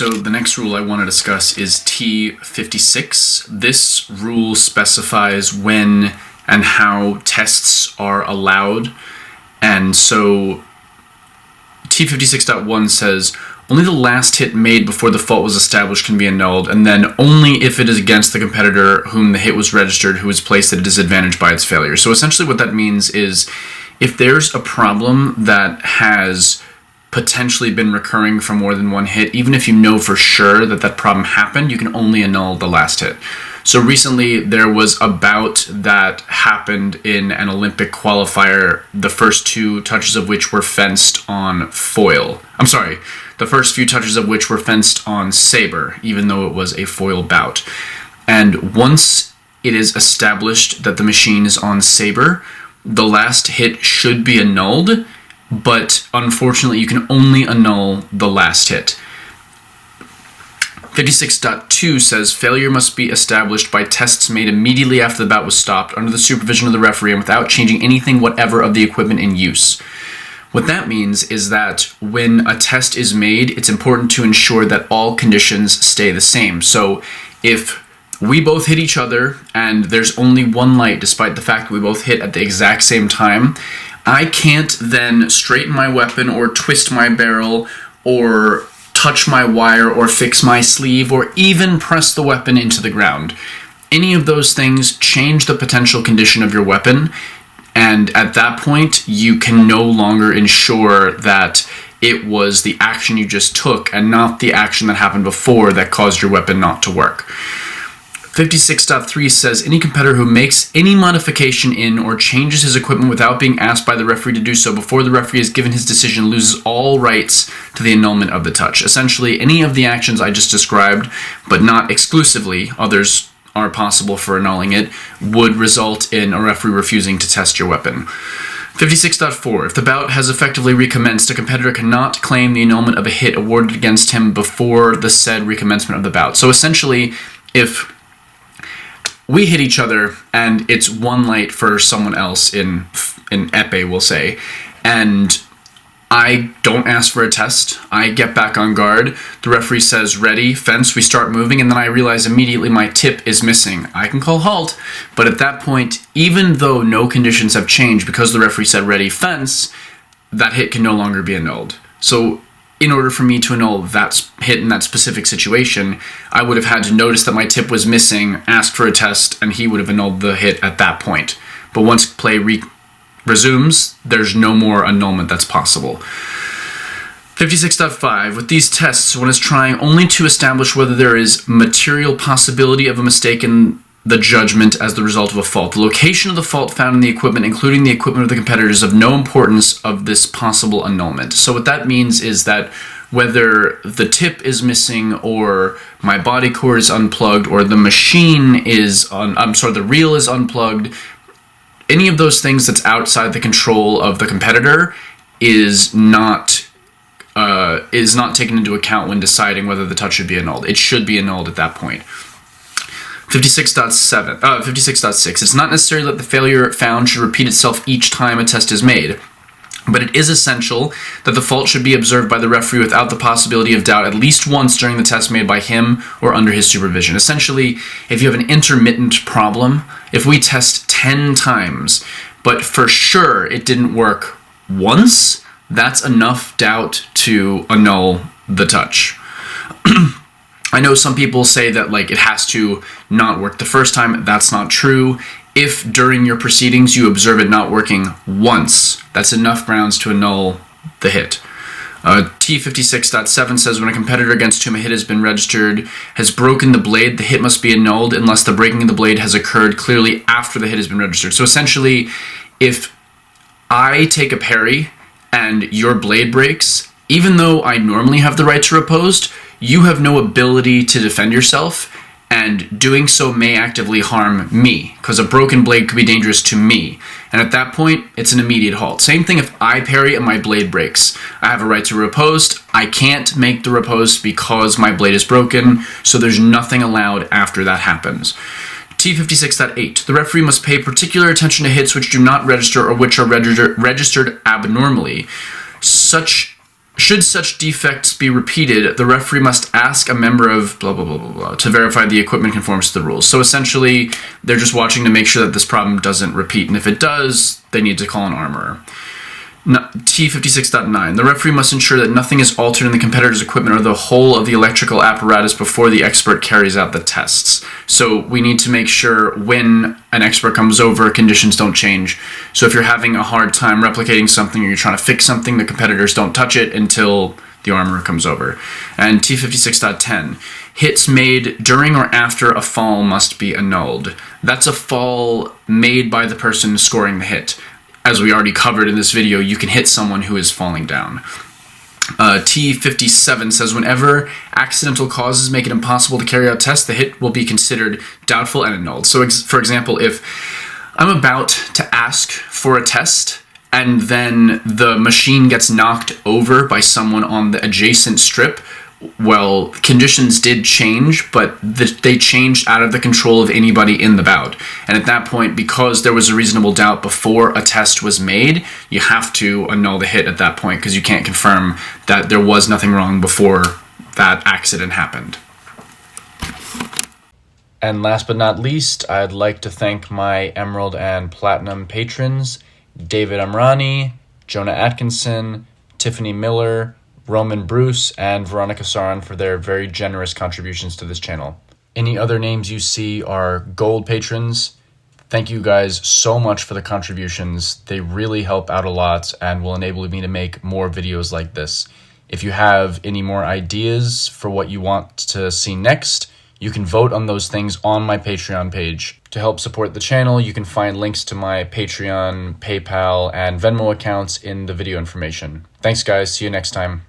So the next rule I want to discuss is t.56. This rule specifies when and how tests are allowed. And so t.56.1 says, only the last hit made before the fault was established can be annulled, and then only if it is against the competitor whom the hit was registered who is placed at a disadvantage by its failure. So essentially what that means is if there's a problem that has potentially been recurring for more than one hit, even if you know for sure that that problem happened, you can only annul the last hit. So recently there was a bout that happened in an Olympic qualifier, the first two touches of which were fenced on foil. The first few touches of which were fenced on saber, even though it was a foil bout. And once it is established that the machine is on saber, the last hit should be annulled, but unfortunately you can only annul the last hit. 56.2 says failure must be established by tests made immediately after the bout was stopped under the supervision of the referee and without changing anything whatever of the equipment in use. What that means is that when a test is made, it's important to ensure that all conditions stay the same. So if we both hit each other and there's only one light despite the fact that we both hit at the exact same time, I can't then straighten my weapon or twist my barrel or touch my wire or fix my sleeve or even press the weapon into the ground. Any of those things change the potential condition of your weapon, and at that point you can no longer ensure that it was the action you just took and not the action that happened before that caused your weapon not to work. 56.3 says any competitor who makes any modification in or changes his equipment without being asked by the referee to do so before the referee has given his decision loses all rights to the annulment of the touch. Essentially, any of the actions I just described, but not exclusively, others are possible for annulling it, would result in a referee refusing to test your weapon. 56.4. If the bout has effectively recommenced, a competitor cannot claim the annulment of a hit awarded against him before the said recommencement of the bout. So essentially, if we hit each other and it's one light for someone else in epee, we'll say, and I don't ask for a test, I get back on guard, the referee says ready, fence, we start moving, and then I realize immediately my tip is missing. I can call halt, but at that point, even though no conditions have changed because the referee said ready, fence, that hit can no longer be annulled. So in order for me to annul that hit in that specific situation, I would have had to notice that my tip was missing, ask for a test, and he would have annulled the hit at that point. But once play resumes, there's no more annulment that's possible. 56.5. With these tests, one is trying only to establish whether there is material possibility of a mistake in the judgment as the result of a fault. The location of the fault found in the equipment, including the equipment of the competitor, is of no importance of this possible annulment. So what that means is that whether the tip is missing or my body cord is unplugged or the machine is the reel is unplugged, any of those things that's outside the control of the competitor is not taken into account when deciding whether the touch should be annulled. It should be annulled at that point. 56.6. It's not necessary that the failure found should repeat itself each time a test is made, but it is essential that the fault should be observed by the referee without the possibility of doubt at least once during the test made by him or under his supervision. Essentially, if you have an intermittent problem, if we test 10 times, but for sure it didn't work once, that's enough doubt to annul the touch. I know some people say that it has to not work the first time. That's not true. If during your proceedings you observe it not working once, that's enough grounds to annul the hit. T.56.7 says when a competitor against whom a hit has been registered has broken the blade, the hit must be annulled unless the breaking of the blade has occurred clearly after the hit has been registered. So essentially, if I take a parry and your blade breaks, even though I normally have the right to riposte, you have no ability to defend yourself, and doing so may actively harm me, because a broken blade could be dangerous to me. And at that point, it's an immediate halt. Same thing if I parry and my blade breaks. I have a right to riposte. I can't make the riposte because my blade is broken, so there's nothing allowed after that happens. t.56.8. The referee must pay particular attention to hits which do not register or which are registered abnormally. Such Should such defects be repeated, the referee must ask a member of blah, blah, blah, blah, blah to verify the equipment conforms to the rules. So essentially, they're just watching to make sure that this problem doesn't repeat. And if it does, they need to call an armorer. T.56.9. The referee must ensure that nothing is altered in the competitor's equipment or the whole of the electrical apparatus before the expert carries out the tests. So we need to make sure when an expert comes over, conditions don't change. So if you're having a hard time replicating something or you're trying to fix something, the competitors don't touch it until the armorer comes over. And T.56.10. Hits made during or after a fall must be annulled. That's a fall made by the person scoring the hit. As we already covered in this video, you can hit someone who is falling down. T.57 says whenever accidental causes make it impossible to carry out tests, the hit will be considered doubtful and annulled. So for example, if I'm about to ask for a test and then the machine gets knocked over by someone on the adjacent strip, well, conditions did change, but they changed out of the control of anybody in the bout. And at that point, because there was a reasonable doubt before a test was made, you have to annul the hit at that point because you can't confirm that there was nothing wrong before that accident happened. And last but not least, I'd like to thank my Emerald and Platinum patrons, David Amrani, Jonah Atkinson, Tiffany Miller, Roman Bruce, and Veronica Saran for their very generous contributions to this channel. Any other names you see are gold patrons. Thank you guys so much for the contributions. They really help out a lot and will enable me to make more videos like this. If you have any more ideas for what you want to see next, you can vote on those things on my Patreon page. To help support the channel, you can find links to my Patreon, PayPal, and Venmo accounts in the video information. Thanks guys, see you next time.